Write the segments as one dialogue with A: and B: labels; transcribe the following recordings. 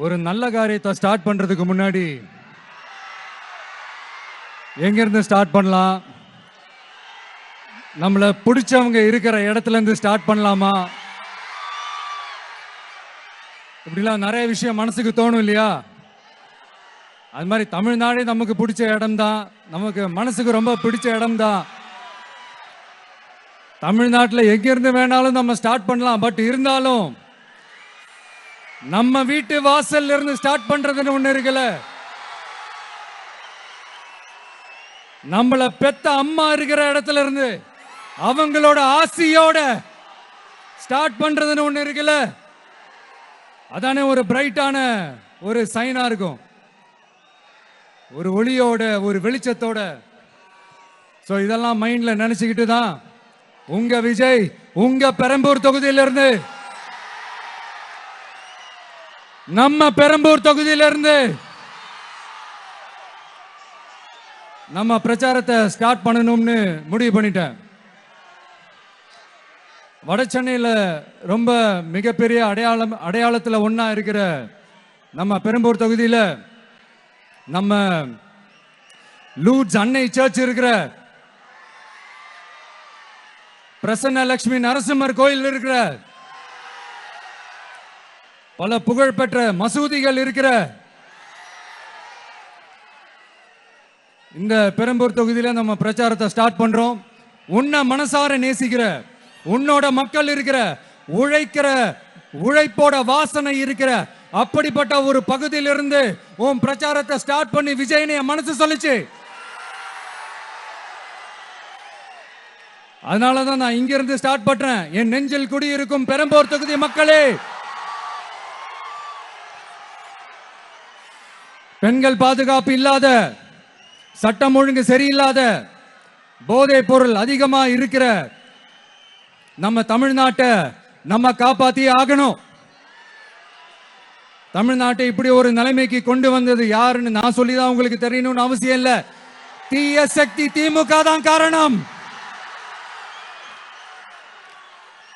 A: ஒரு நல்ல காரியத்தை ஸ்டார்ட் பண்றதுக்கு முன்னாடி எங்க இருந்து ஸ்டார்ட் பண்ணலாம், நம்மள பிடிச்சவங்க இருக்கிற இடத்துல இருந்து ஸ்டார்ட் பண்ணலாமா, இப்படிலாம் நிறைய விஷயம் மனசுக்கு தோணும் இல்லையா? அது மாதிரி தமிழ்நாடே நமக்கு பிடிச்ச இடம் தான், நமக்கு மனசுக்கு ரொம்ப பிடிச்ச இடம் தான். தமிழ்நாட்டில் எங்க இருந்து வேணாலும் நம்ம ஸ்டார்ட் பண்ணலாம். பட் இருந்தாலும் நம்ம வீட்டு வாசல்ல இருந்து ஸ்டார்ட் பண்றதுன்னு ஒண்ணு இருக்குல்ல. நம்மள பெத்த அம்மா இருக்கிற இடத்துல இருந்து அவங்களோட ஆசியோட ஸ்டார்ட் பண்றதுன்னு ஒண்ணு இருக்குல்ல. அதானே ஒரு பிரைட்டான ஒரு சைனா இருக்கும், ஒரு ஒளியோட, ஒரு வெளிச்சத்தோட. சோ இதெல்லாம் மைண்ட்ல நினைச்சுக்கிட்டு தான் உங்க விஜய் உங்க பெரம்பூர் தொகுதியிலிருந்து, நம்ம பெரம்பூர் தொகுதியிலிருந்து நம்ம பிரச்சாரத்தை ஸ்டார்ட் பண்ணணும்னு முடிவு பண்ணிட்டேன். வட சென்னையில் ரொம்ப மிகப்பெரிய அடையாளத்தில் ஒன்னா இருக்கிற நம்ம பெரம்பூர் தொகுதியில் நம்ம லூட்ஸ் அன்னை சர்ச் இருக்கிற, பிரசன்ன லட்சுமி நரசிம்மர் கோயில் இருக்கிற, பல புகழ்பெற்ற மசூதிகள் இருக்கிற இந்த பெரம்பூர் தொகுதியில நம்ம பிரச்சாரத்தை ஸ்டார்ட் பண்றோம். உன்னை மனசார நேசிக்கிற, உன்னோட மக்கள் இருக்கிற, உழைக்கிற, உழைப்போட வாசனை இருக்கிற அப்படிப்பட்ட ஒரு பகுதியிலிருந்து உன் பிரச்சாரத்தை ஸ்டார்ட் பண்ணி விஜய்னு என் மனசு சொல்லிச்சு. அதனாலதான் நான் இங்க இருந்து ஸ்டார்ட் பண்றேன். என் நெஞ்சில் குடியிருக்கும் பெரம்பூர் தொகுதி மக்களே, பெண்கள் பாதுகாப்பு இல்லாத, சட்டம் ஒழுங்கு சரியில்லாத, போதை பொருள் அதிகமா இருக்கிற நம்ம தமிழ்நாட்டை நம்ம காப்பாத்தி ஆகணும். தமிழ்நாட்டை இப்படி ஒரு நிலைமைக்கு கொண்டு வந்தது யாருன்னு நான் சொல்லிதான் உங்களுக்கு தெரியணும்னு அவசியம் இல்ல. தீய சக்தி திமுக தான் காரணம்.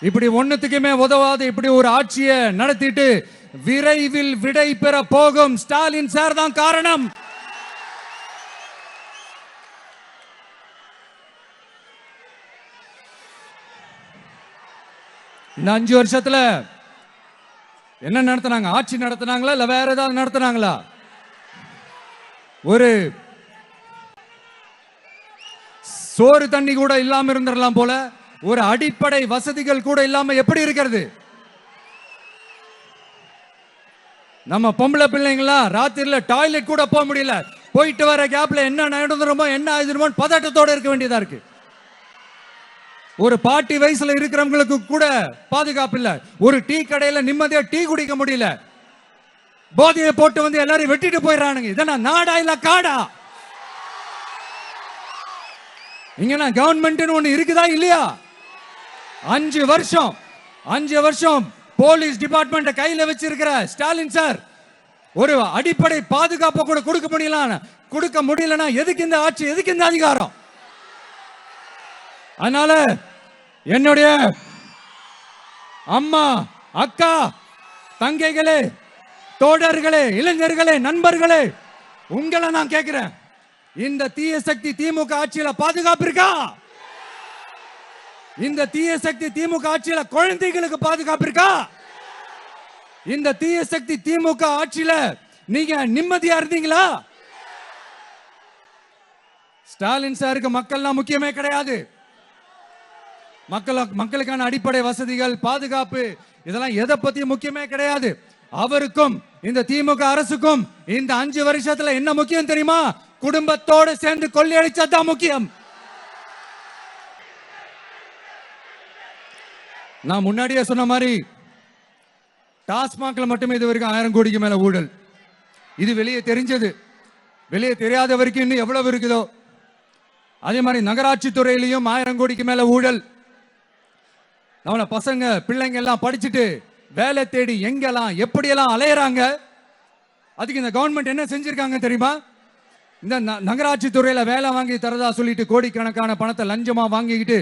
A: இப்படி ஒண்ணுத்துக்குமே உதவாது இப்படி ஒரு ஆட்சியை நடத்திட்டு விரைவில் விடை பெற போகும் ஸ்டாலின் சார் தான் காரணம். இந்த 5 வருஷத்துல என்ன நடத்தினாங்க? ஆட்சி நடத்தினாங்களா இல்ல வேற ஏதாவது நடத்தினாங்களா? ஒரு சோறு தண்ணி கூட இல்லாம இருந்திரலாம் போல, ஒரு அடிப்படை வசதிகள் கூட இல்லாம எப்படி இருக்கிறது? நம்ம பொம்பளை பிள்ளைங்களா ராத்திரில டாய்லெட் கூட போக முடியல. போயிட்டு வர கேப்ல என்ன நடந்துருமோ என்ன ஆயிடுமோ பதட்டத்தோட இருக்க வேண்டியதா இருக்கு. ஒரு பாட்டி வயசுல இருக்கிறவங்களுக்கு கூட பாதுகாப்பு இல்ல. ஒரு டீ கடையில நிம்மதியா டீ குடிக்க முடியல. போதையை போட்டு வந்து எல்லாரும் வெட்டிட்டு போயிடறானுங்க. இதெல்லாம் நாடா இல்ல காடா? இங்க கவர்மெண்ட் ஒண்ணு இருக்குதா இல்லையா? 5 வருஷம் போலீஸ் டிபார்ட்மெண்ட் கையில வச்சிருக்கிற ஸ்டாலின் சார் ஒரு அடிப்படை பாதுகாப்பு கூட கொடுக்க முடியலன்னா எதுக்கு இந்த ஆட்சி, எதுக்கு இந்த அதிகாரம்? அதனால என்னுடைய அம்மா, அக்கா, தங்கைகளே, தோழர்களே, இளைஞர்களே, நண்பர்களே, உங்களை நான் கேட்கிறேன், இந்த தீய சக்தி திமுக ஆட்சியில பாதுகாப்பு இருக்கா? இந்த தீய சக்தி திமுக ஆட்சியில குழந்தைகளுக்கு பாதுகாப்பு இருக்கா? இந்த தீய சக்தி திமுக ஆட்சியில நீங்க நிம்மதியா இருந்தீங்களா? ஸ்டாலின் சாருக்கு மக்கள்லாம் முக்கியமே கிடையாது. மக்களுக்கான அடிப்படை வசதிகள், பாதுகாப்பு, இதெல்லாம் எதை பத்தி முக்கியமே கிடையாது. அவருக்கும் இந்த திமுக அரசுக்கும் இந்த 5 வருஷத்துல என்ன முக்கியம் தெரியுமா? குடும்பத்தோடு சேர்ந்து கொள்ளையடிச்சதுதான் முக்கியம். நான் முன்னாடியே சொன்ன மாதிரி டாஸ்மாக்ல மட்டுமே இது வரைக்கும் 1000 கோடிக்கு மேல ஊழல். இது வெளியே தெரிஞ்சது. வெளியே தெரியாத வரைக்கும் இன்னும் எவ்வளவு இருக்குதோ. அதே மாதிரி நகராட்சி துறையிலையும் 1000 கோடிக்கு மேல ஊழல். நம்மள பசங்க பிள்ளைங்க எல்லாம் படிச்சுட்டு வேலை தேடி எங்கெல்லாம் எப்படியெல்லாம் அலையறாங்க. அதுக்கு இந்த கவர்மெண்ட் என்ன செஞ்சிருக்காங்க தெரியுமா? இந்த நகராட்சி துறையில வேலை வாங்கி தரதா சொல்லிட்டு கோடிக்கணக்கான பணத்தை லஞ்சமா வாங்கிக்கிட்டு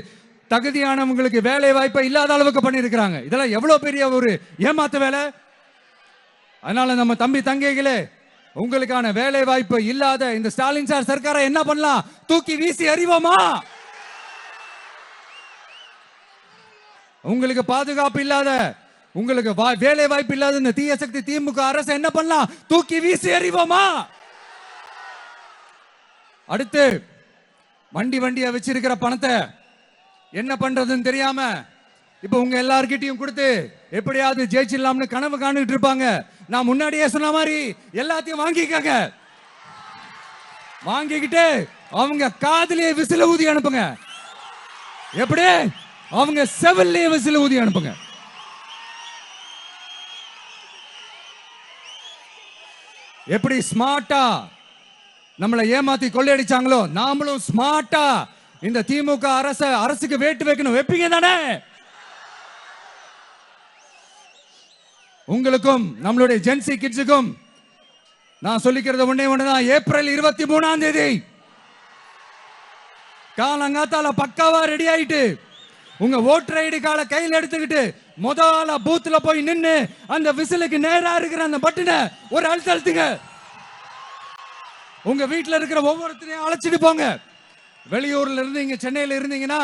A: தகுதியானவங்களுக்கு வேலை வாய்ப்பை இல்லாத அளவுக்கு பண்ணியிருக்கிறாங்க. இதெல்லாம் எவ்வளவு பெரிய ஒரு ஏமாத்து வேலை. அதனால நம்ம தம்பி தங்கைகளே, உங்களுக்கான வேலை வாய்ப்பு இல்லாத இந்த ஸ்டாலின் சார் சர்க்காரை என்ன பண்ணலாம்? தூக்கி வீசி அறிவோமா? உங்களுக்கு பாதுகாப்பு இல்லாத, உங்களுக்கு வேலை வாய்ப்பு இல்லாத இந்த தீய சக்தி திமுக அரசு என்ன பண்ணலாம்? தூக்கி வீசி அறிவோமா? அடுத்து வண்டியா வச்சிருக்கிற பணத்தை என்ன பண்றதுன்னு தெரியாம இப்ப உங்க எல்லார்கிட்டையும் கொடுத்து எப்படியாவது ஜெயிச்சிடலாம்னு கனவு காணிட்டு இருப்பாங்க. நான் முன்னாடியே சொன்ன மாதிரி எல்லாத்தையும் வாங்கிக்கங்க. வாங்கிக்கிட்டு அவங்க காதுலயே விசில ஊதி அனுப்புங்க. எப்படி? அவங்க செவிலியே விசில ஊதி அனுப்புங்க. எப்படி ஸ்மார்ட்டா நம்மளை ஏமாத்தி கொள்ளையடிச்சாங்களோ, நாமளும் ஸ்மார்ட்டா இந்த திமுக அரசுக்கு வேட்டு வைக்கணும். வைப்பீங்க தானே? உங்களுக்கும் நம்மளுடைய ஜென்சி கிட்ஸுக்கும் நான் சொல்லிக்கிறது ஒண்ணே ஒண்ணுதான். ஏப்ரல் 23ஆம் தேதி காலங்காத்தால பக்காவா ரெடி ஆயிட்டு உங்க ஓட்டர் ஐடி கார்டை கையில் எடுத்துக்கிட்டு முதல்ல பூத்துல போய் நின்னு அந்த விசிலுக்கு நேரா இருக்கிற அந்த பட்டனை ஒரு அழுத்துங்க. உங்க வீட்டுல இருக்கிற ஒவ்வொருத்தரையும் அழைச்சிட்டு போங்க. வெளியூர்ல இருந்து இங்க சென்னையில இருந்தீங்கன்னா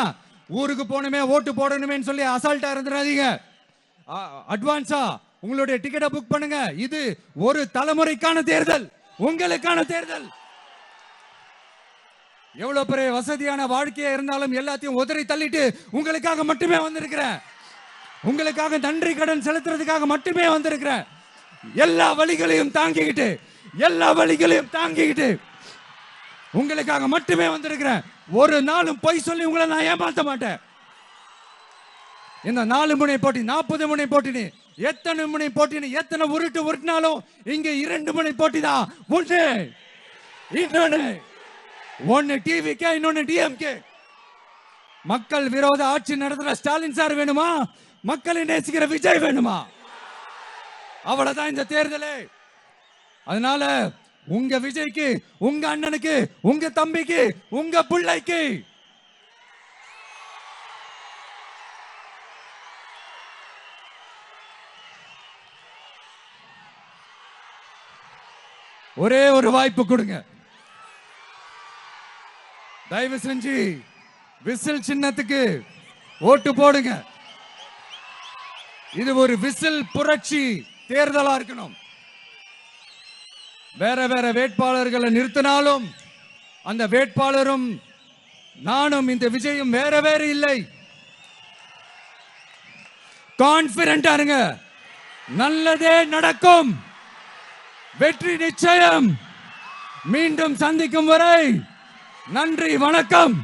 A: ஊருக்கு போகணுமே ஓட்டு போடணுமே சொல்லி அசால்ட்டா இருந்துடாதீங்க. அட்வான்ஸா உங்களுடைய டிக்கெட்டை புக் பண்ணுங்க. இது ஒரு தலைமுறைக்கான தேர்தல், உங்களுக்கான தேர்தல். எவ்வளவு பெரிய வசதியான வாழ்க்கையா இருந்தாலும் எல்லாத்தையும் உதறி தள்ளிட்டு உங்களுக்காக மட்டுமே வந்திருக்கிறேன். உங்களுக்காக நன்றி கடன் செலுத்துறதுக்காக மட்டுமே வந்திருக்கிறேன். எல்லா வழிகளையும் தாங்கிக்கிட்டு உங்களுக்காக மட்டுமே வந்திருக்கிறேன். ஒரு நாளும் பொய் சொல்லி உங்களை நான் ஏமாத்த மாட்டேன். இந்த 4 முனை போட்டி 40 முனை போட்டி எத்தனை முனை போட்டி எத்தனை உருட்டினாலும் இங்க 2 முனை போட்டி தான். ஒன்னு டிவிகே, இன்னொன்னு டிஎம்கே. மக்கள் விரோத ஆட்சி நடத்துற ஸ்டாலின் சார் வேணுமா? மக்களை நேசிக்கிற விஜய் வேணுமா? அவ்வளவுதான் இந்த தேர்தலே. அதனால உங்க விஜய்க்கு, உங்க அண்ணனுக்கு, உங்க தம்பிக்கு, உங்க பிள்ளைக்கு ஒரே ஒரு வாய்ப்பு கொடுங்க. தயவு செஞ்சு விசில் சின்னத்துக்கு ஓட்டு போடுங்க. இது ஒரு விசில் புரட்சி தேர்தலா இருக்கணும். வேற வேட்பாளர்களை நிறுத்தினாலும் அந்த வேட்பாளரும் நானும் இந்த விஜயும் வேற இல்லை. கான்பிடென்டா இருங்க. நல்லதே நடக்கும். வெற்றி நிச்சயம். மீண்டும் சந்திக்கும் வரை நன்றி, வணக்கம்.